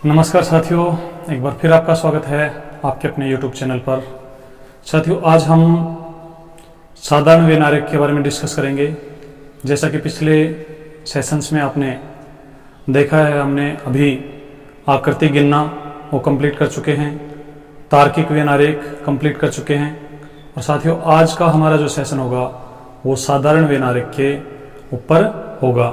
नमस्कार साथियों, एक बार फिर आपका स्वागत है आपके अपने YouTube चैनल पर। साथियों, आज हम साधारण व्यय आरेख के बारे में डिस्कस करेंगे। जैसा कि पिछले सेशंस में आपने देखा है, हमने अभी आकृति गिनना वो कंप्लीट कर चुके हैं, तार्किक व्यय आरेख कंप्लीट कर चुके हैं। और साथियों, आज का हमारा जो सेशन होगा वो साधारण व्यय आरेख के ऊपर होगा।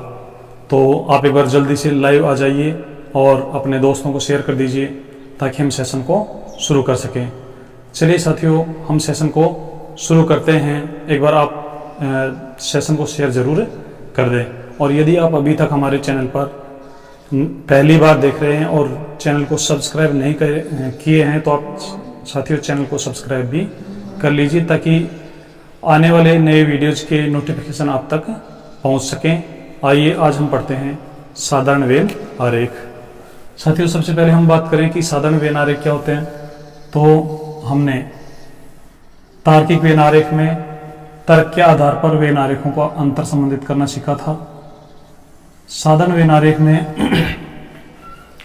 तो आप एक बार जल्दी से लाइव आ जाइए और अपने दोस्तों को शेयर कर दीजिए ताकि हम सेशन को शुरू कर सकें। चलिए साथियों, हम सेशन को शुरू करते हैं। एक बार आप सेशन को शेयर ज़रूर कर दें। और यदि आप अभी तक हमारे चैनल पर पहली बार देख रहे हैं और चैनल को सब्सक्राइब नहीं किए हैं तो आप साथियों चैनल को सब्सक्राइब भी कर लीजिए ताकि आने वाले नए वीडियोज़ के नोटिफिकेशन आप तक पहुंच सकें। आइए आज हम पढ़ते हैं साधारण व्यय आरेख। साथियों, सबसे पहले हम बात करें कि साधारण व्यय आरेख क्या होते हैं। तो हमने तार्किक व्यय आरेख में तर्क के आधार पर व्यय आरेखों को अंतर संबंधित करना सीखा था। साधारण व्यय आरेख में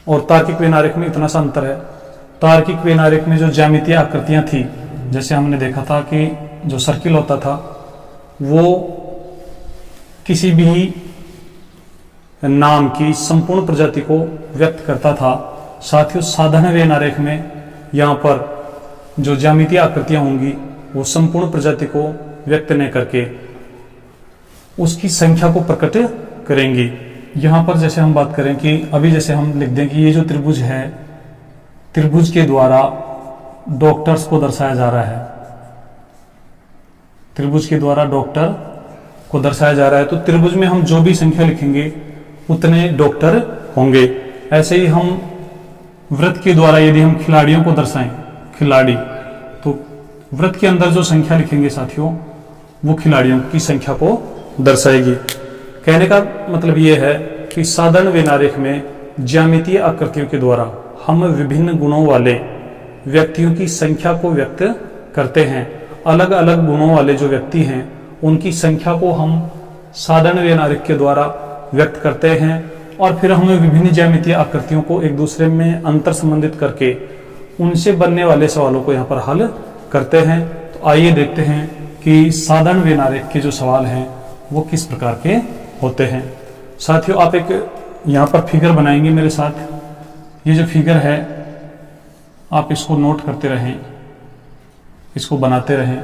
और तार्किक व्यय आरेख में इतना सा अंतर है। तार्किक व्यय आरेख में जो ज्यामितीय आकृतियां थी, जैसे हमने देखा था कि जो सर्किल होता था वो किसी भी नाम की संपूर्ण प्रजाति को व्यक्त करता था। साथियों, साधारण व्यय आरेख में यहाँ पर जो ज्यामितीय आकृतियां होंगी वो संपूर्ण प्रजाति को व्यक्त न करके उसकी संख्या को प्रकट करेंगी। यहाँ पर जैसे हम बात करें कि अभी जैसे हम लिख दें कि ये जो त्रिभुज है, त्रिभुज के द्वारा डॉक्टर्स को दर्शाया जा रहा है। त्रिभुज के द्वारा डॉक्टर को दर्शाया जा रहा है। तो त्रिभुज में हम जो भी संख्या लिखेंगे उतने डॉक्टर होंगे। ऐसे ही हम वृत्त के द्वारा यदि हम खिलाड़ियों को दर्शाएं, खिलाड़ी, तो वृत्त के अंदर जो संख्या लिखेंगे साथियों वो खिलाड़ियों की संख्या को दर्शाएगी। कहने का मतलब ये है कि साधारण व्यय आरेख में ज्यामितीय आकृतियों के द्वारा हम विभिन्न गुणों वाले व्यक्तियों की संख्या को व्यक्त करते हैं। अलग अलग गुणों वाले जो व्यक्ति हैं उनकी संख्या को हम साधारण व्यय आरेख के द्वारा व्यक्त करते हैं और फिर हमें विभिन्न ज्यामितीय आकृतियों को एक दूसरे में अंतर संबंधित करके उनसे बनने वाले सवालों को यहाँ पर हल करते हैं। तो आइए देखते हैं कि साधारण व्यय आरेख के जो सवाल हैं वो किस प्रकार के होते हैं। साथियों, आप एक यहाँ पर फिगर बनाएंगे मेरे साथ। ये जो फिगर है आप इसको नोट करते रहें, इसको बनाते रहें।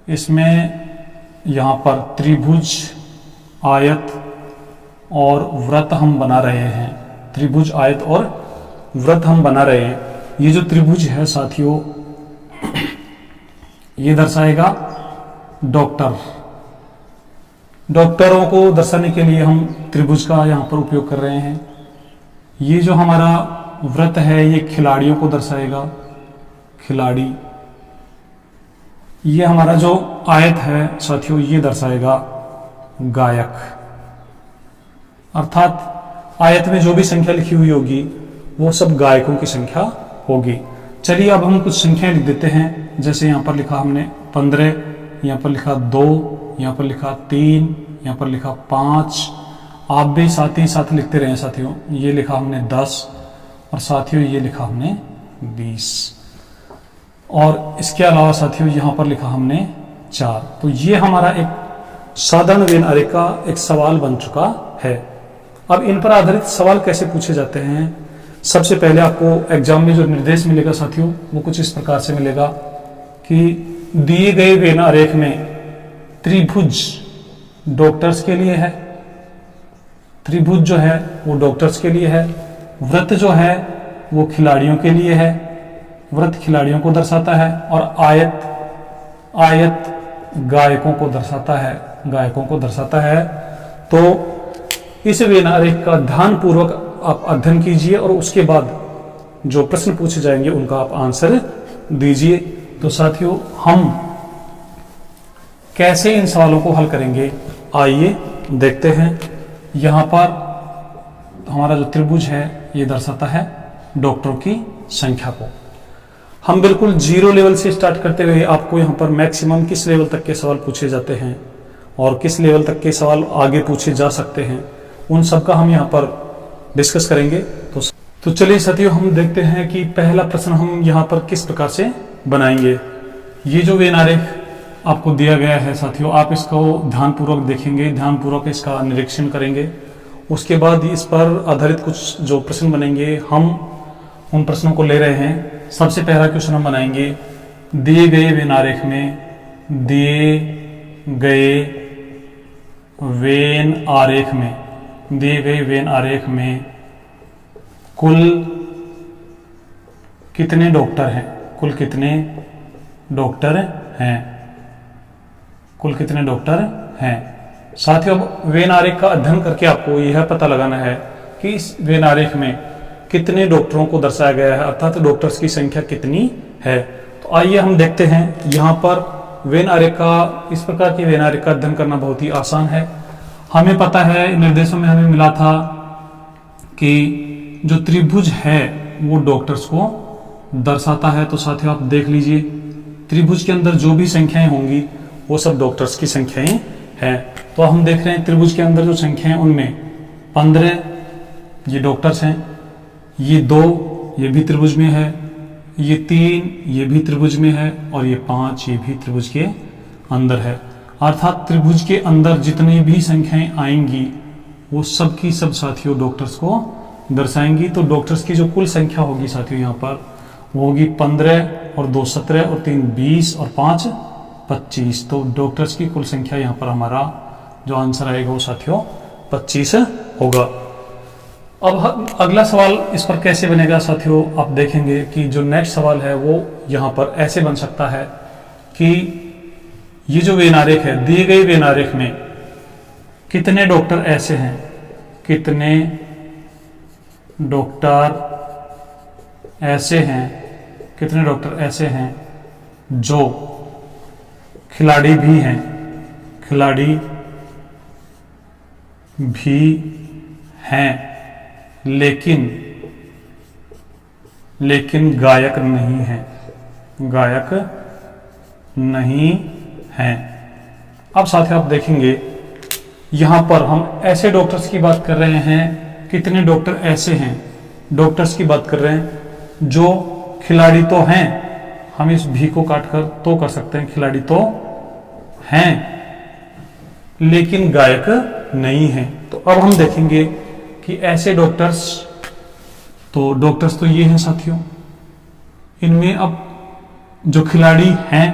इसमें यहाँ पर त्रिभुज, आयत और वृत्त हम बना रहे हैं। त्रिभुज, आयत और वृत्त हम बना रहे हैं। ये जो त्रिभुज है साथियों ये दर्शाएगा डॉक्टर। डॉक्टरों को दर्शाने के लिए हम त्रिभुज का यहाँ पर उपयोग कर रहे हैं। ये जो हमारा वृत्त है ये खिलाड़ियों को दर्शाएगा, खिलाड़ी। ये हमारा जो आयत है साथियों ये दर्शाएगा गायक। अर्थात आयत में जो भी संख्या लिखी हुई होगी वो सब गायकों की संख्या होगी। चलिए अब हम कुछ संख्याएं लिख देते हैं। जैसे यहाँ पर लिखा हमने 15, यहाँ पर लिखा 2, यहाँ पर लिखा 3, यहाँ पर लिखा 5। आप भी साथ ही साथ लिखते रहे साथियों। ये लिखा हमने 10 और साथियों ये लिखा हमने 20। और इसके अलावा साथियों यहाँ पर लिखा हमने 4। तो ये हमारा एक साधारण व्यय आरेख का एक सवाल बन चुका है। अब इन पर आधारित सवाल कैसे पूछे जाते हैं। सबसे पहले आपको एग्जाम में जो निर्देश मिलेगा साथियों वो कुछ इस प्रकार से मिलेगा कि दिए गए व्यय आरेख में त्रिभुज डॉक्टर्स के लिए है, त्रिभुज जो है वो डॉक्टर्स के लिए है, वृत्त जो है वो खिलाड़ियों के लिए है, वृत्त खिलाड़ियों को दर्शाता है, और आयत गायकों को दर्शाता है, गायकों को दर्शाता है। तो इस व्यय आरेख का ध्यानपूर्वक आप अध्ययन कीजिए और उसके बाद जो प्रश्न पूछे जाएंगे उनका आप आंसर दीजिए। तो साथियों, हम कैसे इन सवालों को हल करेंगे आइए देखते हैं। यहाँ पर हमारा जो त्रिभुज है ये दर्शाता है डॉक्टरों की संख्या को। हम बिल्कुल 0 लेवल से स्टार्ट करते हुए आपको यहाँ पर मैक्सिमम किस लेवल तक के सवाल पूछे जाते हैं और किस लेवल तक के सवाल आगे पूछे जा सकते हैं उन सब का हम यहाँ पर डिस्कस करेंगे। तो तो चलिए साथियों, हम देखते हैं कि पहला प्रश्न हम यहाँ पर किस प्रकार से बनाएंगे। ये जो वेन आरेख आपको दिया गया है साथियों, आप इसको ध्यानपूर्वक देखेंगे, ध्यानपूर्वक इसका निरीक्षण करेंगे। उसके बाद इस पर आधारित कुछ जो प्रश्न बनेंगे, हम उन प्रश्नों को ले रहे हैं। सबसे पहला क्वेश्चन हम बनाएंगे, दिए गए वेन आरेख में, दिए गए वेन आरेख में, दिए गए वेन आरेख में कुल कितने डॉक्टर हैं, कुल कितने डॉक्टर हैं, कुल कितने डॉक्टर हैं। साथियों, अब वेन आरेख का अध्ययन करके आपको यह पता लगाना है कि इस वेन आरेख में कितने डॉक्टरों को दर्शाया गया है, अर्थात डॉक्टर्स की संख्या कितनी है। तो आइए हम देखते हैं। यहाँ पर वेन आरेख का, इस प्रकार की वेन आरेख का अध्ययन करना बहुत ही आसान है। हमें पता है, निर्देशों में हमें मिला था कि जो त्रिभुज है वो डॉक्टर्स को दर्शाता है। तो साथियों आप देख लीजिए, त्रिभुज के अंदर जो भी संख्याएं होंगी वो सब डॉक्टर्स की संख्याएं हैं। तो हम देख रहे हैं त्रिभुज के अंदर जो संख्याएं, उनमें 15 ये डॉक्टर्स हैं, ये 2 ये भी त्रिभुज में है, ये 3 ये भी त्रिभुज में है, और ये 5 ये भी त्रिभुज के अंदर है। अर्थात त्रिभुज के अंदर जितनी भी संख्याएं आएंगी वो सब की सब साथियों डॉक्टर्स को दर्शाएंगी। तो डॉक्टर्स की जो कुल संख्या होगी साथियों यहाँ पर वो होगी 15 और 2 17 और 3 20 और 5 25। तो डॉक्टर्स की कुल संख्या यहाँ पर हमारा जो आंसर आएगा वो साथियों 25 होगा। अब अगला सवाल इस पर कैसे बनेगा साथियों, आप देखेंगे कि जो नेक्स्ट सवाल है वो यहाँ पर ऐसे बन सकता है कि ये जो वेन आरेख है, दिए गए वेन आरेख में कितने डॉक्टर ऐसे हैं, कितने डॉक्टर ऐसे हैं, कितने डॉक्टर ऐसे हैं जो खिलाड़ी भी हैं, खिलाड़ी भी हैं, लेकिन गायक नहीं है, गायक नहीं है। अब साथियों आप देखेंगे यहां पर हम ऐसे डॉक्टर्स की बात कर रहे हैं, कितने डॉक्टर ऐसे हैं, डॉक्टर्स की बात कर रहे हैं जो खिलाड़ी तो हैं, हम इस भी को काटकर तो कर सकते हैं, खिलाड़ी तो हैं लेकिन गायक नहीं है। तो अब हम देखेंगे कि ऐसे डॉक्टर्स तो ये हैं साथियों, इनमें अब जो खिलाड़ी हैं,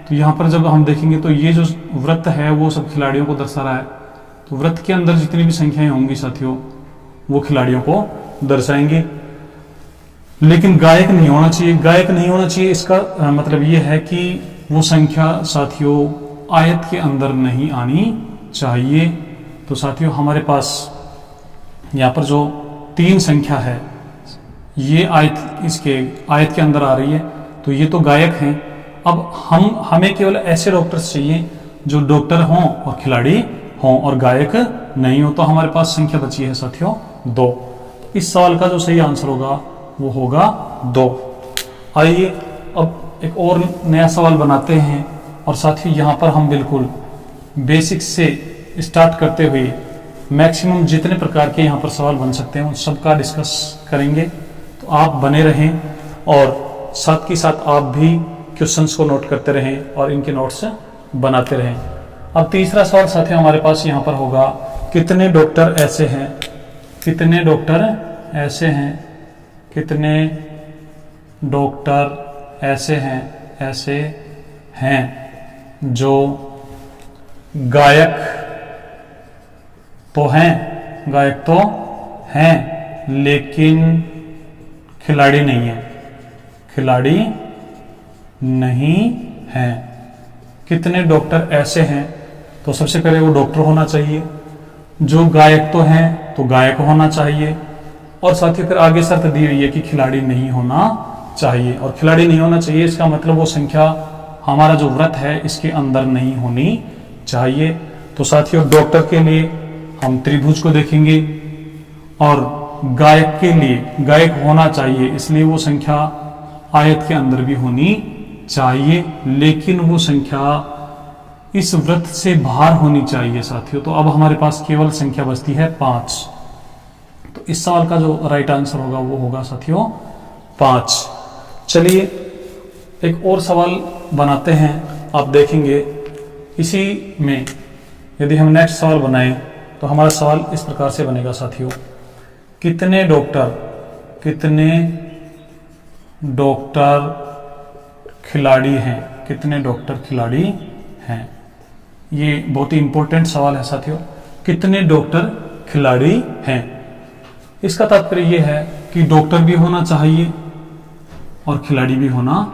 तो यहां पर जब हम देखेंगे तो ये जो वृत्त है वो सब खिलाड़ियों को दर्शा रहा है। तो वृत्त के अंदर जितनी भी संख्याएं होंगी साथियों वो खिलाड़ियों को दर्शाएंगे, लेकिन गायक नहीं होना चाहिए। गायक नहीं होना चाहिए इसका मतलब ये है कि वो संख्या साथियों आयत के अंदर नहीं आनी चाहिए। तो साथियों हमारे पास यहाँ पर जो 3 संख्या है ये इसके आयत के अंदर आ रही है, तो ये तो गायक हैं। अब हमें केवल ऐसे डॉक्टर्स चाहिए जो डॉक्टर हों और खिलाड़ी हों और गायक नहीं हो। तो हमारे पास संख्या बची है साथियों 2। इस सवाल का जो सही आंसर होगा वो होगा 2। आइए अब एक और नया सवाल बनाते हैं, और साथियों यहाँ पर हम बिल्कुल बेसिक से स्टार्ट करते हुए मैक्सिमम जितने प्रकार के यहाँ पर सवाल बन सकते हैं उन सबका डिस्कस करेंगे। तो आप बने रहें और साथ के साथ आप भी क्वेश्चंस को नोट करते रहें और इनके नोट्स बनाते रहें। अब तीसरा सवाल साथियों हमारे पास यहाँ पर होगा, कितने डॉक्टर ऐसे हैं, कितने डॉक्टर ऐसे हैं, कितने डॉक्टर ऐसे हैं जो गायक तो हैं लेकिन खिलाड़ी नहीं है, खिलाड़ी नहीं है। कितने डॉक्टर ऐसे हैं, तो सबसे पहले वो डॉक्टर होना चाहिए, जो गायक तो हैं तो गायक होना चाहिए, और साथ ही फिर आगे शर्त दी हुई है कि खिलाड़ी नहीं होना चाहिए। और खिलाड़ी नहीं होना चाहिए इसका मतलब वो संख्या हमारा जो व्रत है इसके अंदर नहीं होनी चाहिए। तो साथियों डॉक्टर के लिए हम त्रिभुज को देखेंगे, और गायक के लिए गायक होना चाहिए इसलिए वो संख्या आयत के अंदर भी होनी चाहिए, लेकिन वो संख्या इस व्रत से बाहर होनी चाहिए साथियों। तो अब हमारे पास केवल संख्या बचती है 5। तो इस सवाल का जो राइट आंसर होगा वो होगा साथियों 5। चलिए एक और सवाल बनाते हैं। आप देखेंगे इसी में यदि हम नेक्स्ट सवाल बनाएं तो हमारा सवाल इस प्रकार से बनेगा साथियों, कितने डॉक्टर खिलाड़ी हैं, कितने डॉक्टर खिलाड़ी हैं। ये बहुत ही इंपॉर्टेंट सवाल है साथियों, कितने डॉक्टर खिलाड़ी हैं। इसका तात्पर्य यह है कि डॉक्टर भी होना चाहिए और खिलाड़ी भी होना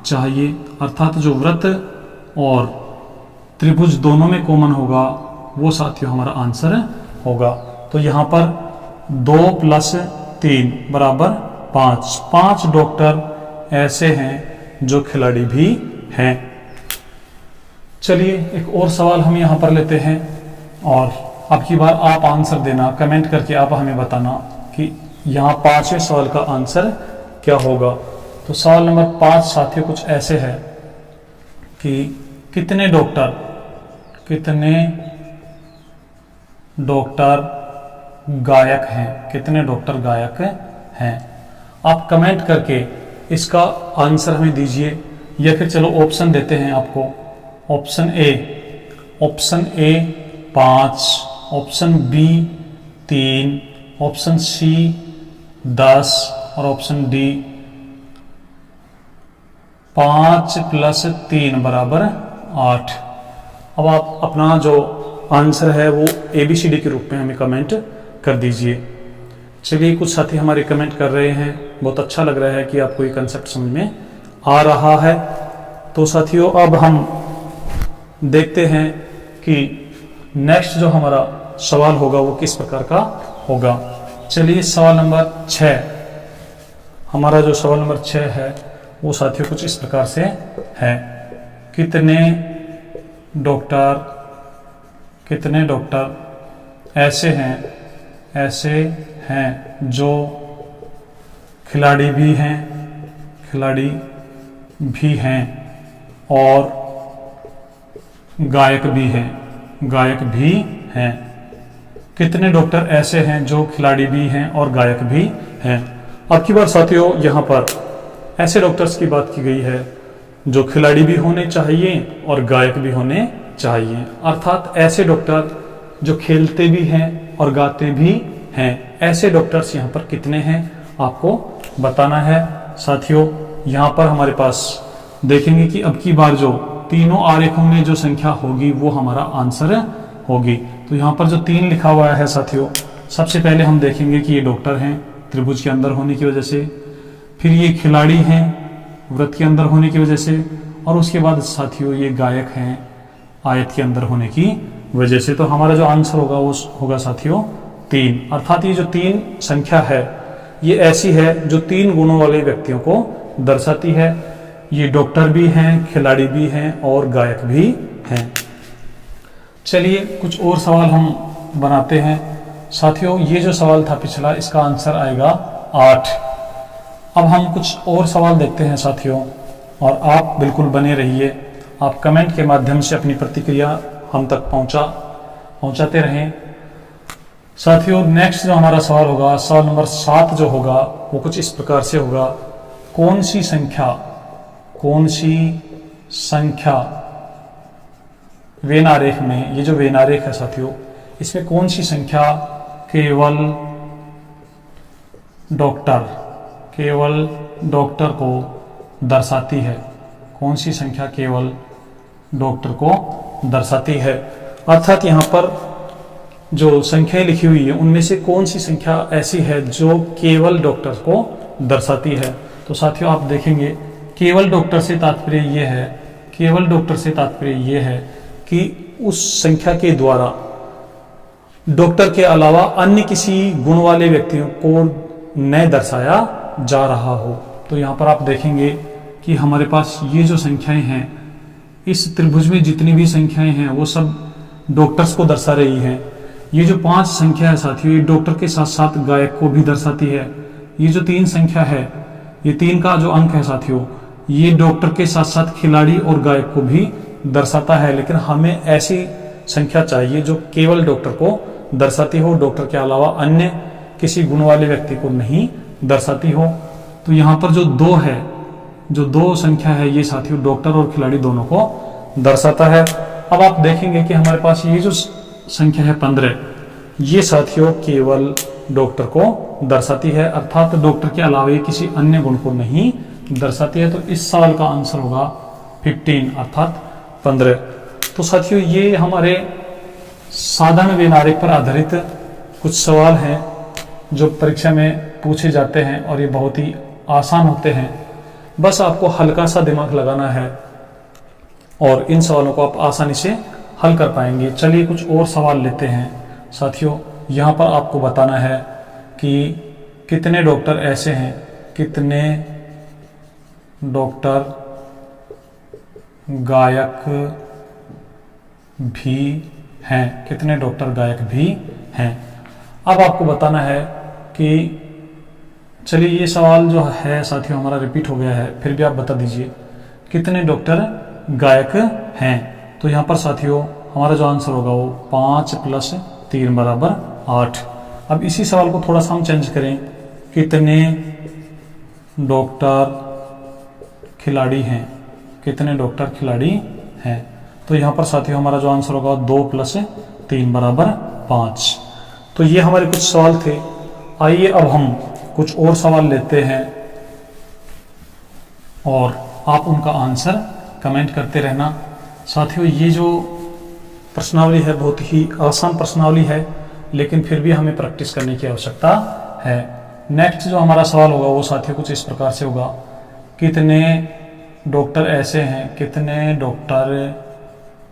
चाहिए, अर्थात जो वृत्त और त्रिभुज दोनों में कॉमन होगा वो साथियों हमारा आंसर होगा। तो यहां पर 2 + 3 = 5। 5 डॉक्टर ऐसे हैं जो खिलाड़ी भी हैं। चलिए एक और सवाल हम यहां पर लेते हैं और अब की बार आप आंसर देना, कमेंट करके आप हमें बताना कि यहां 5वें सवाल का आंसर क्या होगा। तो सवाल नंबर 5 साथियों कुछ ऐसे है कि कितने डॉक्टर गायक हैं, कितने डॉक्टर गायक हैं। आप कमेंट करके इसका आंसर हमें दीजिए, या फिर चलो ऑप्शन देते हैं आपको। Option A 5, option B 3, option C 10 और ऑप्शन डी 5 + 3 = 8। अब आप अपना जो आंसर है वो ABCD के रूप में हमें कमेंट कर दीजिए। चलिए कुछ साथी हमारे कमेंट कर रहे हैं, बहुत अच्छा लग रहा है कि आपको ये कंसेप्ट समझ में आ रहा है। तो साथियों अब हम देखते हैं कि नेक्स्ट जो हमारा सवाल होगा वो किस प्रकार का होगा। चलिए सवाल नंबर 6, हमारा जो सवाल नंबर 6 है वो साथियों कुछ इस प्रकार से है, कितने डॉक्टर ऐसे हैं जो खिलाड़ी भी हैं और गायक भी हैं। कितने डॉक्टर ऐसे हैं जो खिलाड़ी भी हैं और गायक भी हैं। अब की बार साथियों यहाँ पर ऐसे डॉक्टर्स की बात की गई है जो खिलाड़ी भी होने चाहिए और गायक भी होने चाहिए, अर्थात ऐसे डॉक्टर जो खेलते भी हैं और गाते भी हैं। ऐसे डॉक्टर्स यहाँ पर कितने हैं आपको बताना है साथियों। यहाँ पर हमारे पास देखेंगे कि अब की बार जो तीनों आरेखों में जो संख्या होगी वो हमारा आंसर होगी। तो यहाँ पर जो 3 लिखा हुआ है साथियों, सबसे पहले हम देखेंगे कि ये डॉक्टर हैं त्रिभुज के अंदर होने की वजह से, फिर ये खिलाड़ी हैं वृत्त के अंदर होने की वजह से, और उसके बाद साथियों ये गायक हैं आयत के अंदर होने की वजह से। तो हमारा जो आंसर होगा वो होगा साथियों 3, अर्थात ये जो 3 संख्या है ये ऐसी है जो 3 गुणों वाले व्यक्तियों को दर्शाती है। ये डॉक्टर भी हैं, खिलाड़ी भी हैं और गायक भी हैं। चलिए कुछ और सवाल हम बनाते हैं साथियों। ये जो सवाल था पिछला, इसका आंसर आएगा 8। अब हम कुछ और सवाल देखते हैं साथियों, और आप बिल्कुल बने रहिए। आप कमेंट के माध्यम से अपनी प्रतिक्रिया हम तक पहुंचाते रहें साथियों। नेक्स्ट जो हमारा सवाल होगा, सवाल नंबर 7 जो होगा वो कुछ इस प्रकार से होगा, कौन सी संख्या वेन आरेख में, ये जो वेन आरेख है साथियों, इसमें कौन सी संख्या केवल डॉक्टर को दर्शाती है, कौन सी संख्या केवल डॉक्टर को दर्शाती है। अर्थात यहाँ पर जो संख्याएं लिखी हुई है उनमें से कौन सी संख्या ऐसी है जो केवल डॉक्टर को दर्शाती है। तो साथियों आप देखेंगे केवल डॉक्टर से तात्पर्य ये है कि उस संख्या के द्वारा डॉक्टर के अलावा अन्य किसी गुण वाले व्यक्तियों को न दर्शाया जा रहा हो। तो यहाँ पर आप देखेंगे कि हमारे पास ये जो संख्याएं हैं, इस त्रिभुज में जितनी भी संख्याएं हैं वो सब डॉक्टर्स को दर्शा रही हैं। ये जो 5 संख्या है साथियों, ये डॉक्टर के साथ साथ गायक को भी दर्शाती है। ये जो 3 संख्या है, ये 3 का जो अंक है साथियों, ये डॉक्टर के साथ साथ खिलाड़ी और गायक को भी दर्शाता है। लेकिन हमें ऐसी संख्या चाहिए जो केवल डॉक्टर को दर्शाती हो, डॉक्टर के अलावा अन्य किसी गुण वाले व्यक्ति को नहीं दर्शाती हो। तो यहाँ पर जो 2 है, जो 2 संख्या है, ये साथियों डॉक्टर और खिलाड़ी दोनों को दर्शाता है। अब आप देखेंगे कि हमारे पास ये जो संख्या है 15, ये साथियों केवल डॉक्टर को दर्शाती है, अर्थात डॉक्टर के अलावा ये किसी अन्य गुण को नहीं दर्शाती है। तो इस सवाल का आंसर होगा 15 अर्थात 15। तो साथियों ये हमारे साधारण व्यवहारिक पर आधारित कुछ सवाल हैं जो परीक्षा में पूछे जाते हैं और ये बहुत ही आसान होते हैं। बस आपको हल्का सा दिमाग लगाना है और इन सवालों को आप आसानी से हल कर पाएंगे। चलिए कुछ और सवाल लेते हैं साथियों। यहाँ पर आपको बताना है कि कितने डॉक्टर ऐसे हैं, कितने डॉक्टर गायक भी हैं, कितने डॉक्टर गायक भी हैं। अब आपको बताना है कि चलिए ये सवाल जो है साथियों हमारा रिपीट हो गया है, फिर भी आप बता दीजिए कितने डॉक्टर गायक हैं। तो यहाँ पर साथियों हमारा जो आंसर होगा वो 5 + 3 = 8। अब इसी सवाल को थोड़ा सा हम चेंज करें, कितने डॉक्टर खिलाड़ी हैं, कितने डॉक्टर खिलाड़ी हैं। तो यहाँ पर साथियों हमारा जो आंसर होगा 2 + 3 = 5। तो ये हमारे कुछ सवाल थे। आइए अब हम कुछ और सवाल लेते हैं और आप उनका आंसर कमेंट करते रहना। साथियों ये जो प्रश्नावली है बहुत ही आसान प्रश्नावली है, लेकिन फिर भी हमें प्रैक्टिस करने की आवश्यकता है। नेक्स्ट जो हमारा सवाल होगा वो साथियों कुछ इस प्रकार से होगा, कितने डॉक्टर ऐसे हैं, कितने डॉक्टर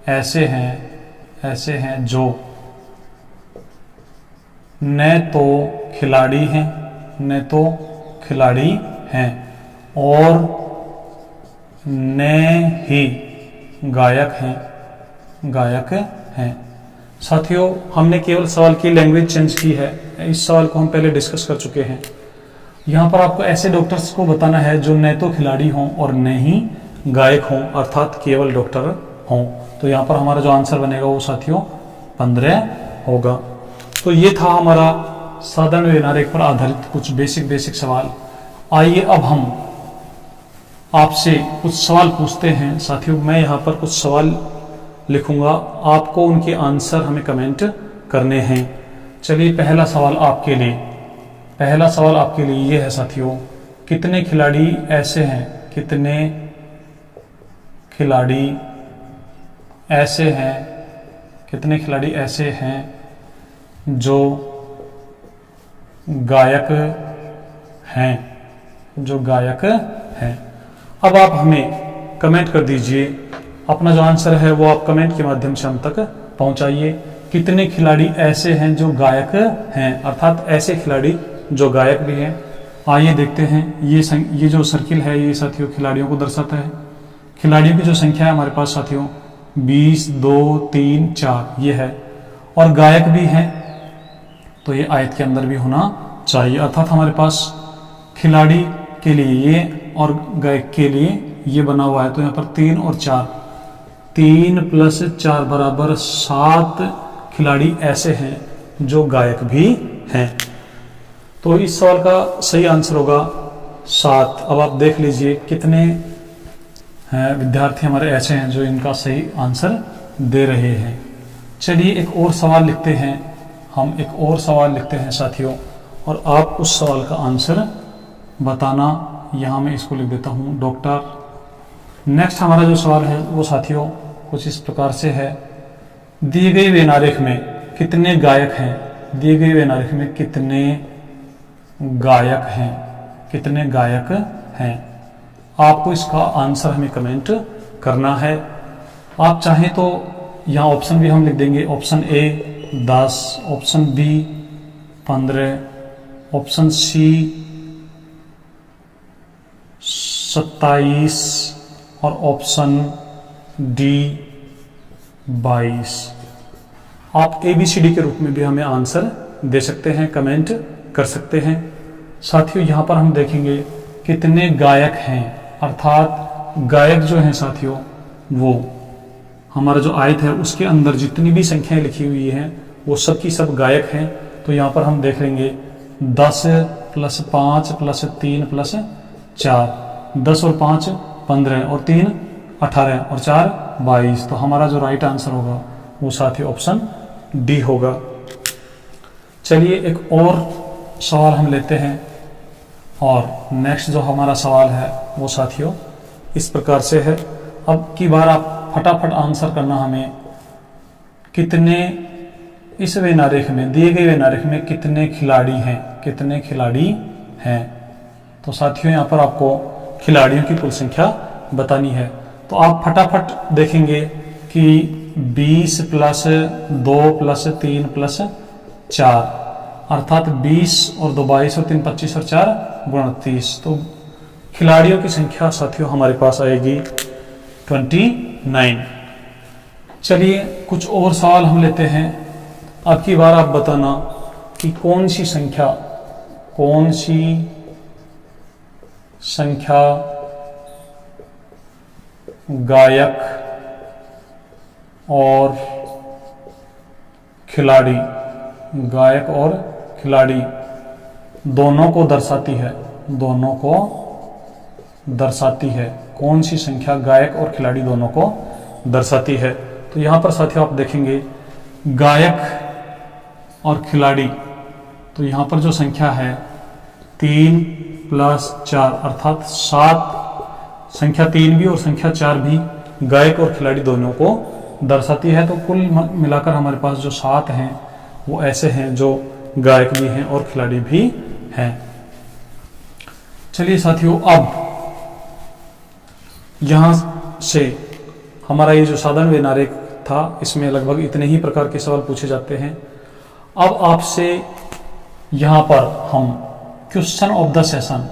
ऐसे हैं जो न तो खिलाड़ी हैं, न तो खिलाड़ी हैं और न ही गायक हैं। साथियों हमने केवल सवाल की लैंग्वेज चेंज की है, इस सवाल को हम पहले डिस्कस कर चुके हैं। यहाँ पर आपको ऐसे डॉक्टर्स को बताना है जो न तो खिलाड़ी हों और न ही गायक हों, अर्थात केवल डॉक्टर हों। तो यहाँ पर हमारा जो आंसर बनेगा वो साथियों 15 होगा। तो ये था हमारा साधारण व्यवहारिक पर आधारित कुछ बेसिक सवाल। आइए अब हम आपसे कुछ सवाल पूछते हैं साथियों। मैं यहाँ पर कुछ सवाल लिखूंगा, आपको उनके आंसर हमें कमेंट करने हैं। चलिए पहला सवाल आपके लिए ये है साथियों, कितने खिलाड़ी ऐसे हैं, कितने खिलाड़ी ऐसे हैं जो गायक हैं। अब आप हमें कमेंट कर दीजिए, अपना जो आंसर है वो आप कमेंट के माध्यम से हम तक पहुंचाइए। कितने खिलाड़ी ऐसे हैं जो गायक हैं, अर्थात ऐसे खिलाड़ी जो गायक भी हैं। आइए देखते हैं, ये जो सर्किल है ये साथियों खिलाड़ियों को दर्शाता है। खिलाड़ियों की जो संख्या है हमारे पास साथियों 20, 2, 3, 4 ये है, और गायक भी हैं तो ये आयत के अंदर भी होना चाहिए, अर्थात हमारे पास खिलाड़ी के लिए ये और गायक के लिए ये बना हुआ है। तो यहाँ पर 3 और 4, 3 + 4 = 7 खिलाड़ी ऐसे हैं जो गायक भी हैं। तो इस सवाल का सही आंसर होगा 7। अब आप देख लीजिए कितने विद्यार्थी हमारे ऐसे हैं जो इनका सही आंसर दे रहे हैं। चलिए एक और सवाल लिखते हैं, साथियों, और आप उस सवाल का आंसर बताना। यहाँ मैं इसको लिख देता हूँ डॉक्टर। नेक्स्ट हमारा जो सवाल है वो साथियों कुछ इस प्रकार से है, दिए गए व्यवहारिक में कितने गायक हैं। आपको इसका आंसर हमें कमेंट करना है। आप चाहें तो यहाँ ऑप्शन भी हम लिख देंगे, option A 10, option B 15, option C 27 और ऑप्शन डी 22। आप ABCD के रूप में भी हमें आंसर दे सकते हैं, कमेंट कर सकते हैं। साथियों यहाँ पर हम देखेंगे कितने गायक हैं, अर्थात गायक जो हैं साथियों वो हमारा जो आयत है उसके अंदर जितनी भी संख्याएं लिखी हुई हैं वो सब की सब गायक हैं। तो यहाँ पर हम देख लेंगे 10 प्लस 5 प्लस 3 प्लस 4, 10 और 5 15 और 3 18 और 4 22। तो हमारा जो राइट आंसर होगा वो साथियों ऑप्शन डी होगा। चलिए एक और सवाल हम लेते हैं, और नेक्स्ट जो हमारा सवाल है वो साथियों इस प्रकार से है। अब की बार आप फटाफट आंसर करना हमें, कितने इस वेनारेख में, दिए गए वेनारेख में कितने खिलाड़ी हैं, कितने खिलाड़ी हैं। तो साथियों यहाँ पर आपको खिलाड़ियों की कुल संख्या बतानी है। तो आप फटाफट देखेंगे कि 20 प्लस 2 प्लस 3 प्लस 4, अर्थात 20 और 2 22 और 3 25 और 4 29। तो खिलाड़ियों की संख्या साथियों हमारे पास आएगी 29। चलिए कुछ और सवाल हम लेते हैं। अब की बार आप बताना कि कौन सी संख्या गायक और खिलाड़ी दोनों को दर्शाती है, कौन सी संख्या गायक और खिलाड़ी दोनों को दर्शाती है। तो यहां पर साथियों आप देखेंगे गायक और खिलाड़ी, तो यहां पर जो संख्या है 3 प्लस 4 अर्थात 7, संख्या 3 भी और संख्या 4 भी गायक और खिलाड़ी दोनों को दर्शाती है। तो कुल मिलाकर हमारे पास जो 7 हैं वो ऐसे हैं जो गायक भी हैं और खिलाड़ी भी हैं। चलिए साथियों, अब यहां से हमारा ये जो साधारण वेनारेख था इसमें लगभग इतने ही प्रकार के सवाल पूछे जाते हैं। अब आपसे यहां पर हम क्वेश्चन ऑफ द सेशन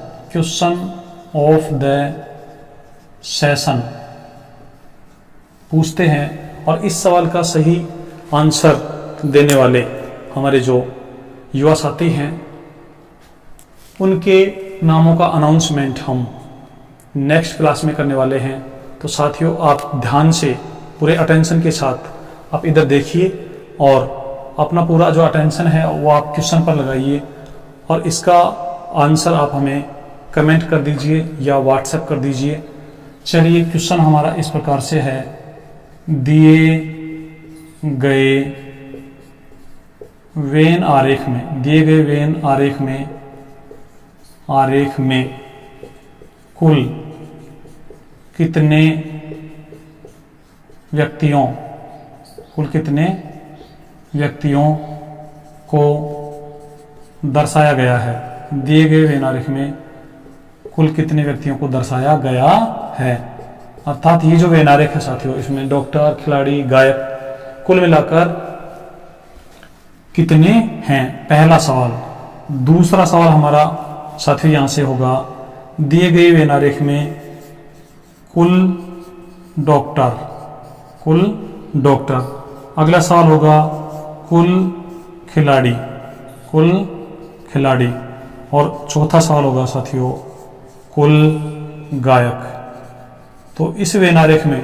पूछते हैं, और इस सवाल का सही आंसर देने वाले हमारे जो युवा साथी हैं उनके नामों का अनाउंसमेंट हम नेक्स्ट क्लास में करने वाले हैं। तो साथियों आप ध्यान से पूरे अटेंशन के साथ आप इधर देखिए और अपना पूरा जो अटेंशन है वो आप क्वेश्चन पर लगाइए, और इसका आंसर आप हमें कमेंट कर दीजिए या व्हाट्सएप कर दीजिए। चलिए क्वेश्चन हमारा इस प्रकार से है, दिए गए वेन आरेख में कुल कितने व्यक्तियों को दर्शाया गया है। दिए गए वेन आरेख में कुल कितने व्यक्तियों को दर्शाया गया है, अर्थात ये जो वेन आरेख है साथियों इसमें डॉक्टर, खिलाड़ी, गायक कुल मिलाकर कितने हैं, पहला सवाल। दूसरा सवाल हमारा साथियों यहां से होगा, दिए गए वेन आरेख में कुल डॉक्टर। अगला सवाल होगा कुल खिलाड़ी, और चौथा सवाल होगा साथियों कुल गायक। तो इस वेन आरेख में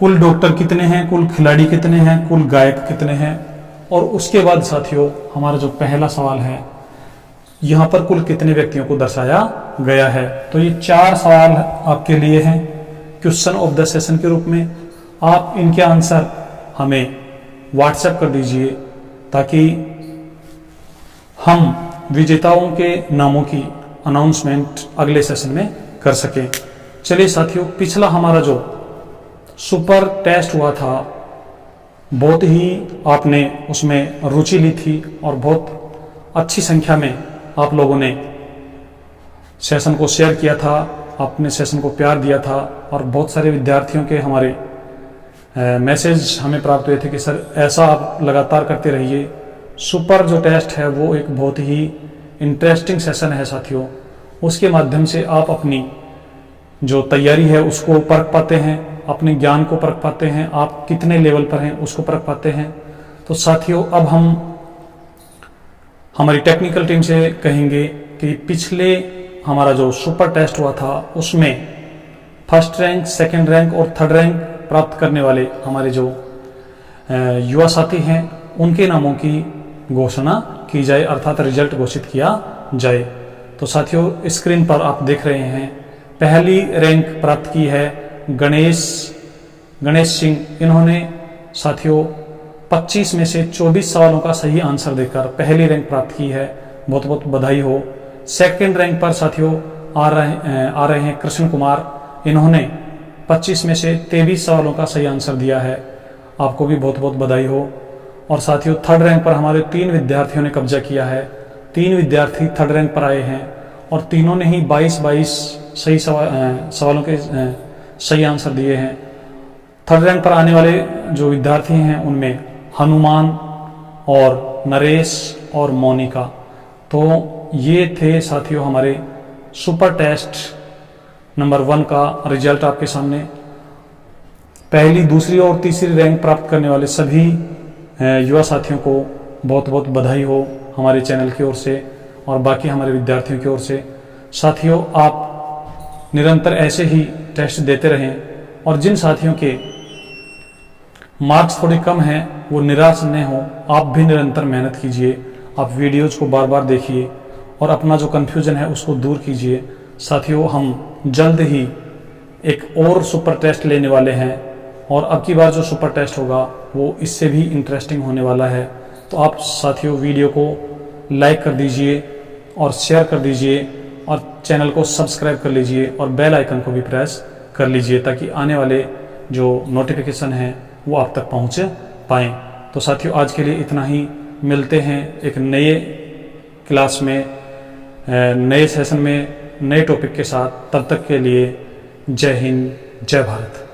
कुल डॉक्टर कितने हैं, कुल खिलाड़ी कितने हैं, कुल गायक कितने हैं, और उसके बाद साथियों हमारा जो पहला सवाल है यहां पर कुल कितने व्यक्तियों को दर्शाया गया है। तो ये 4 सवाल आपके लिए हैं क्वेश्चन ऑफ द सेशन के रूप में। आप इनके आंसर हमें व्हाट्सएप कर दीजिए ताकि हम विजेताओं के नामों की अनाउंसमेंट अगले सेशन में कर सकें। चलिए साथियों, पिछला हमारा जो सुपर टेस्ट हुआ था बहुत ही आपने उसमें रुचि ली थी और बहुत अच्छी संख्या में आप लोगों ने सेशन को शेयर किया था, अपने सेशन को प्यार दिया था, और बहुत सारे विद्यार्थियों के हमारे मैसेज हमें प्राप्त हुए थे कि सर ऐसा आप लगातार करते रहिए। सुपर जो टेस्ट है वो एक बहुत ही इंटरेस्टिंग सेशन है साथियों, उसके माध्यम से आप अपनी जो तैयारी है उसको परख पाते हैं, अपने ज्ञान को परख पाते हैं, आप कितने लेवल पर हैं उसको परख पाते हैं। तो साथियों अब हम हमारी टेक्निकल टीम से कहेंगे कि पिछले हमारा जो सुपर टेस्ट हुआ था उसमें फर्स्ट रैंक, सेकंड रैंक और थर्ड रैंक प्राप्त करने वाले हमारे जो युवा साथी हैं उनके नामों की घोषणा की जाए, अर्थात रिजल्ट घोषित किया जाए। तो साथियों, स्क्रीन पर आप देख रहे हैं, पहली रैंक प्राप्त की है गणेश सिंह। इन्होंने साथियों 25 में से 24 सवालों का सही आंसर देकर पहली रैंक प्राप्त की है। बहुत बहुत बधाई हो। सेकंड रैंक पर साथियों आ रहे हैं कृष्ण कुमार। इन्होंने 25 में से 23 सवालों का सही आंसर दिया है। आपको भी बहुत बहुत बधाई हो। और साथियों, थर्ड रैंक पर हमारे 3 विद्यार्थियों ने कब्जा किया है। 3 विद्यार्थी थर्ड रैंक पर आए हैं और तीनों ने ही 22 सही सवालों के सही आंसर दिए हैं। थर्ड रैंक पर आने वाले जो विद्यार्थी हैं उनमें हनुमान और नरेश और मोनिका। तो ये थे साथियों हमारे सुपर टेस्ट नंबर 1 का रिजल्ट आपके सामने। पहली, दूसरी और तीसरी रैंक प्राप्त करने वाले सभी युवा साथियों को बहुत बहुत बधाई हो हमारे चैनल की ओर से और बाकी हमारे विद्यार्थियों की ओर से। साथियों, आप निरंतर ऐसे ही टेस्ट देते रहें और जिन साथियों के मार्क्स थोड़े कम हैं वो निराश न हो। आप भी निरंतर मेहनत कीजिए, आप वीडियोज को बार बार देखिए और अपना जो कन्फ्यूजन है उसको दूर कीजिए। साथियों, हम जल्द ही एक और सुपर टेस्ट लेने वाले हैं और अब की बार जो सुपर टेस्ट होगा वो इससे भी इंटरेस्टिंग होने वाला है। तो आप साथियों वीडियो को लाइक कर दीजिए और शेयर कर दीजिए और चैनल को सब्सक्राइब कर लीजिए और बेल आइकन को भी प्रेस कर लीजिए ताकि आने वाले जो नोटिफिकेशन हैं वो आप तक पहुंच पाएँ। तो साथियों, आज के लिए इतना ही। मिलते हैं एक नए क्लास में, नए सेशन में, नए टॉपिक के साथ। तब तक के लिए जय हिंद, जय भारत।